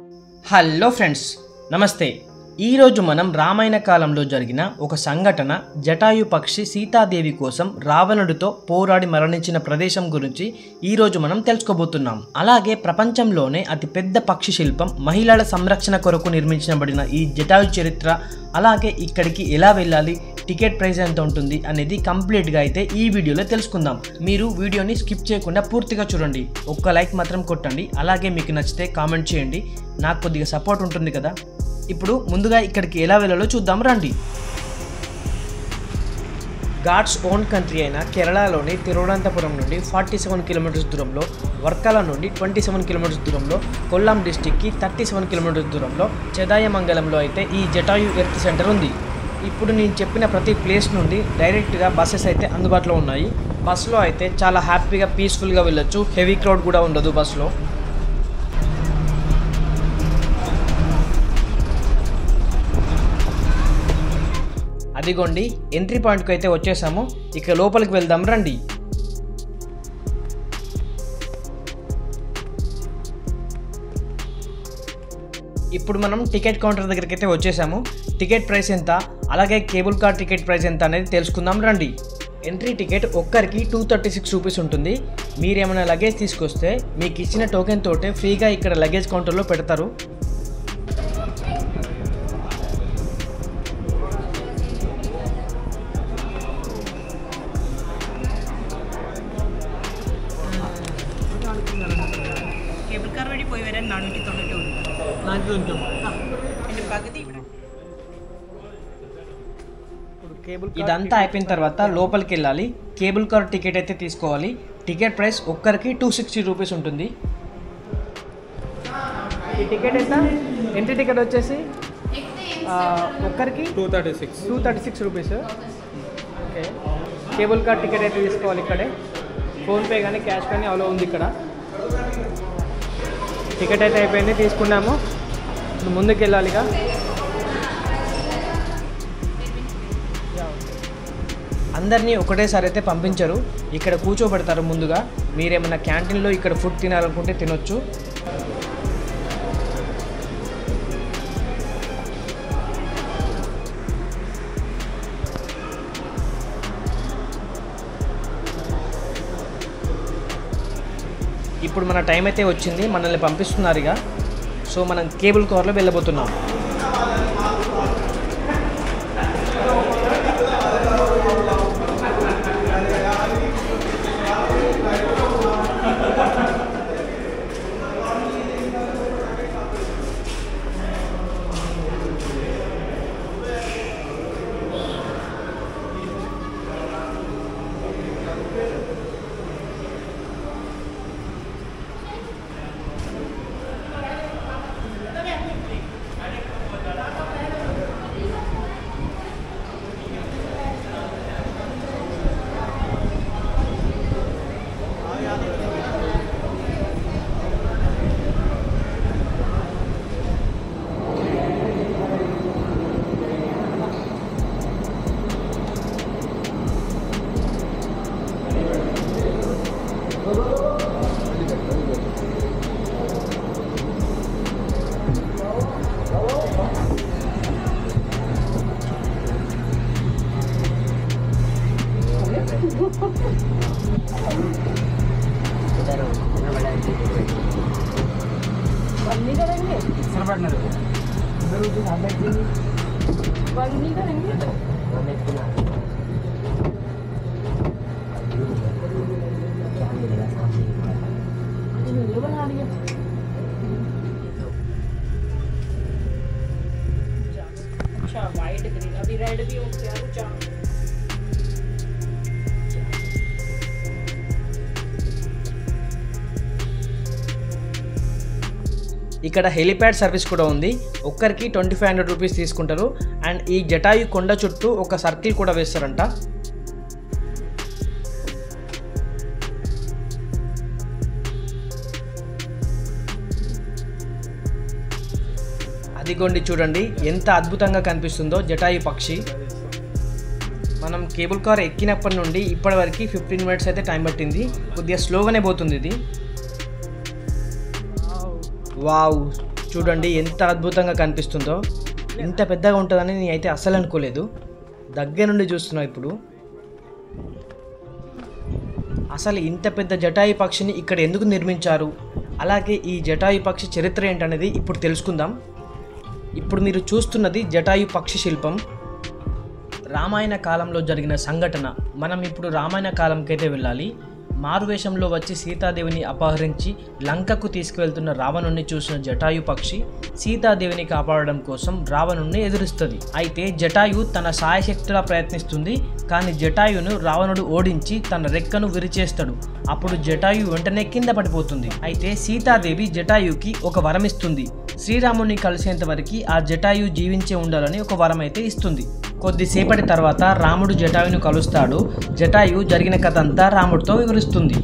Hello friends, నమస్తే. ఈరోజు మనం రామాయణ కాలంలో జరిగిన ఒక సంఘటన జటాయు పక్షి సీతాదేవి కోసం రావణుడితో పోరాడి మరణించిన ప్రదేశం గురించి ఈరోజు మనం తెలుసుకోబోతున్నాం. అలాగే ప్రపంచంలోనే అతిపెద్ద పక్షి శిల్పం మహిళల సంరక్షణ కొరకు నిర్మించబడిన ఈ జటాయు చరిత్ర, అలాగే ఇక్కడికి ఎలా వెళ్ళాలి, టికెట్ ప్రైస్ ఎంత ఉంటుంది అనేది కంప్లీట్గా అయితే ఈ వీడియోలో తెలుసుకుందాం. మీరు వీడియోని స్కిప్ చేయకుండా పూర్తిగా చూడండి. ఒక్క లైక్ మాత్రం కొట్టండి. అలాగే మీకు నచ్చితే కామెంట్ చేయండి, నాకు కొద్దిగా సపోర్ట్ ఉంటుంది కదా. ఇప్పుడు ముందుగా ఇక్కడికి ఎలా వెళ్ళాలో చూద్దాం రండి. గాడ్స్ ఓన్ కంట్రీ అయిన కేరళలోని తిరువనంతపురం నుండి 47 కిలోమీటర్స్ దూరంలో, వర్కల నుండి 27 కిలోమీటర్స్ దూరంలో, కొల్లాం డిస్టిక్కి 37 కిలోమీటర్స్ దూరంలో, చెదాయమంగళంలో అయితే ఈ జటాయు ఎర్త్ సెంటర్ ఉంది. ఇప్పుడు నేను చెప్పిన ప్రతి ప్లేస్ నుండి డైరెక్ట్గా బస్సెస్ అయితే అందుబాటులో ఉన్నాయి. బస్సులో అయితే చాలా హ్యాపీగా పీస్ఫుల్గా వెళ్ళొచ్చు. హెవీ క్రౌడ్ కూడా ఉండదు బస్సులో. అదిగోండి, ఎంట్రీ పాయింట్కి అయితే వచ్చేసాము. ఇక లోపలికి వెళ్దాం రండి. ఇప్పుడు మనం టికెట్ కౌంటర్ దగ్గరికి అయితే వచ్చేసాము. టికెట్ ప్రైస్ ఎంత, అలాగే కేబుల్ కార్ టికెట్ ప్రైస్ ఎంత అనేది తెలుసుకుందాం రండి. ఎంట్రీ టికెట్ ఒక్కరికి 236 రూపీస్ ఉంటుంది. మీరేమైనా లగేజ్ తీసుకొస్తే మీకు ఇచ్చిన టోకెన్ తోటే ఫ్రీగా ఇక్కడ లగేజ్ కౌంటర్లో పెడతారు. കേബിൾ കാർ വഴി പോയി വരാൻ 490 എൻ്റെ പകുതി ഇവിടെ. ఇదంతా అయిపోయిన తర్వాత లోపలికి వెళ్ళాలి. కేబుల్ కార్ టికెట్ అయితే తీసుకోవాలి. టికెట్ ప్రైస్ ఒక్కరికి 260 రూపీస్ ఉంటుంది. ఈ టికెట్ ఎంత? ఎంట్రీ టికెట్ వచ్చేసి ఒక్కరికి 236 rupees. Okay, cable car ticket అయితే తీసుకోవాలి. ఇక్కడే ఫోన్పే కానీ క్యాష్ కానీ అలో ఉంది. ఇక్కడ టికెట్ అయితే అయిపోయింది, తీసుకున్నాము. ముందుకు వెళ్ళాలిగా. అందరినీ ఒకటేసారి అయితే పంపించరు, ఇక్కడ కూర్చోబెడతారు ముందుగా. మీరేమన్నా క్యాంటీన్లో ఇక్కడ ఫుడ్ తినాలనుకుంటే తినొచ్చు. ఇప్పుడు మన టైం అయితే వచ్చింది, మనల్ని పంపిస్తున్నారు ఇక. సో మనం కేబుల్ కార్లో వెళ్ళబోతున్నాం. वाइट ग्रीन अभी रेड भी हो गया कुछ. ఇక్కడ హెలిప్యాడ్ సర్వీస్ కూడా ఉంది. ఒక్కరికి 2500 రూపీస్ తీసుకుంటారు. అండ్ ఈ జటాయు కొండ చుట్టూ ఒక సర్కిల్ కూడా వేస్తారంట. అదిగోండి, చూడండి ఎంత అద్భుతంగా కనిపిస్తుందో జటాయు పక్షి. మనం కేబుల్ కార్ ఎక్కినప్పటి నుండి ఇప్పటి వరకు 15 మినిట్స్ అయితే టైం పట్టింది. కొద్దిగా స్లోగానే పోతుంది ఇది. వావ్, చూడండి ఎంత అద్భుతంగా కనిపిస్తుందో. ఇంత పెద్దగా ఉంటుందని నేనైతే అస్సలు అనుకోలేదు. దగ్గర నుండి చూస్తున్నా ఇప్పుడు. అసలు ఇంత పెద్ద జటాయు పక్షిని ఇక్కడ ఎందుకు నిర్మించారు, అలాగే ఈ జటాయు పక్షి చరిత్ర ఏంటనేది ఇప్పుడు తెలుసుకుందాం. ఇప్పుడు మీరు చూస్తున్నది జటాయు పక్షి శిల్పం. రామాయణ కాలంలో జరిగిన సంఘటన. మనం ఇప్పుడు రామాయణ కాలంకైతే వెళ్ళాలి. మారువేషంలో వచ్చి సీతాదేవిని అపహరించి లంకకు తీసుకువెళ్తున్న రావణుణ్ణి చూసిన జటాయు పక్షి సీతాదేవిని కాపాడడం కోసం రావణుణ్ణి ఎదురిస్తుంది. అయితే జటాయు తన సాయశక్తులా ప్రయత్నిస్తుంది, కానీ జటాయును రావణుడు ఓడించి తన రెక్కను విరిచేస్తాడు. అప్పుడు జటాయు వెంటనే కింద పడిపోతుంది. అయితే సీతాదేవి జటాయుకి ఒక వరం ఇస్తుంది. శ్రీరాముని కలిసేంత వరకు ఆ జటాయు జీవించే ఉండాలని ఒక వరం అయితే ఇస్తుంది. కొద్దిసేపటి తర్వాత రాముడు జటాయును కలుస్తాడు. జటాయు జరిగిన కథ అంతా రాముడితో వివరిస్తుంది.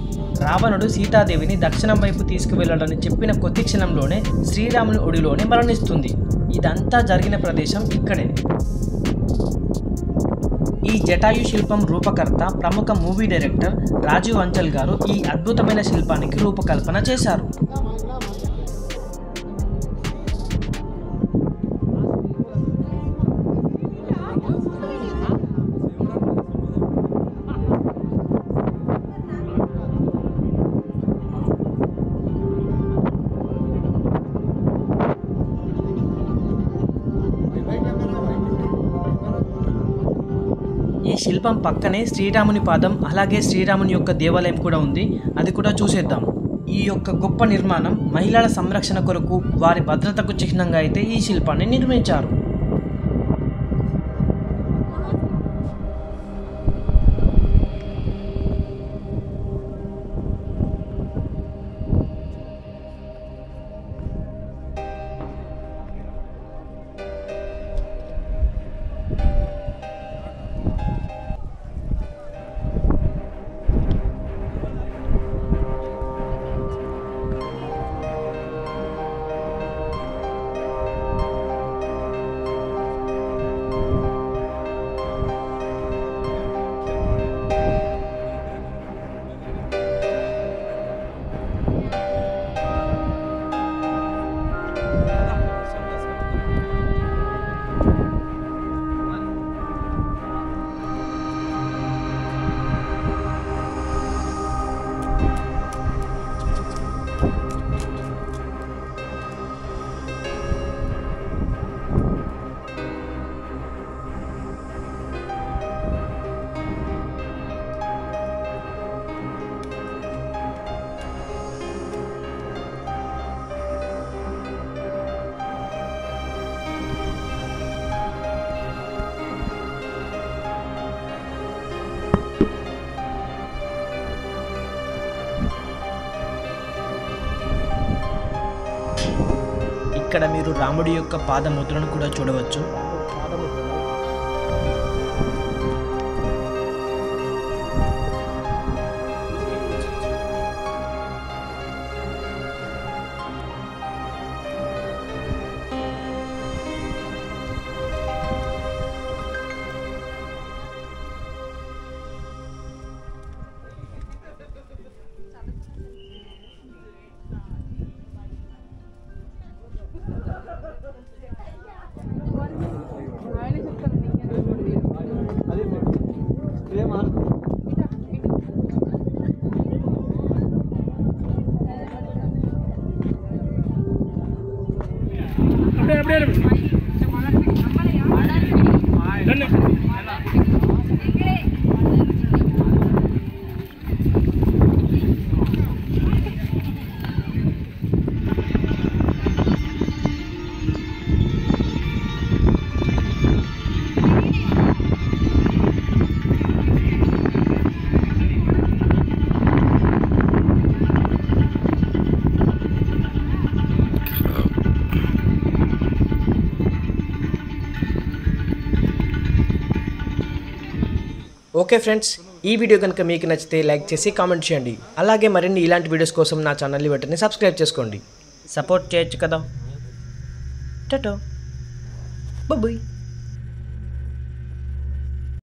రావణుడు సీతాదేవిని దక్షిణం వైపు తీసుకువెళ్ళాలని చెప్పిన కొద్ది క్షణంలోనే శ్రీరాముని ఒడిలోనే మరణిస్తుంది. ఇదంతా జరిగిన ప్రదేశం ఇక్కడే. ఈ జటాయు శిల్పం రూపకర్త ప్రముఖ మూవీ డైరెక్టర్ రాజీవ్ అంచల్ గారు ఈ అద్భుతమైన శిల్పానికి రూపకల్పన చేశారు. ఈ శిల్పం పక్కనే శ్రీరాముని పాదం అలాగే శ్రీరాముని యొక్క దేవాలయం కూడా ఉంది. అది కూడా చూసేద్దాం. ఈ యొక్క గొప్ప నిర్మాణం మహిళల సంరక్షణ కొరకు, వారి భద్రతకు చిహ్నంగా అయితే ఈ శిల్పాన్ని నిర్మించారు. ఇక్కడ మీరు రాముడి యొక్క పాదముద్రను కూడా చూడవచ్చు. ఓకే ఫ్రెండ్స్, ఈ వీడియో కనుక మీకు నచ్చితే లైక్ చేసి కామెంట్ చేయండి. అలాగే మరిన్ని ఇలాంటి వీడియోస్ కోసం నా ఛానల్ని వెంటనే సబ్స్క్రైబ్ చేసుకోండి. సపోర్ట్ చేయొచ్చు కదా. టటో బాయ్.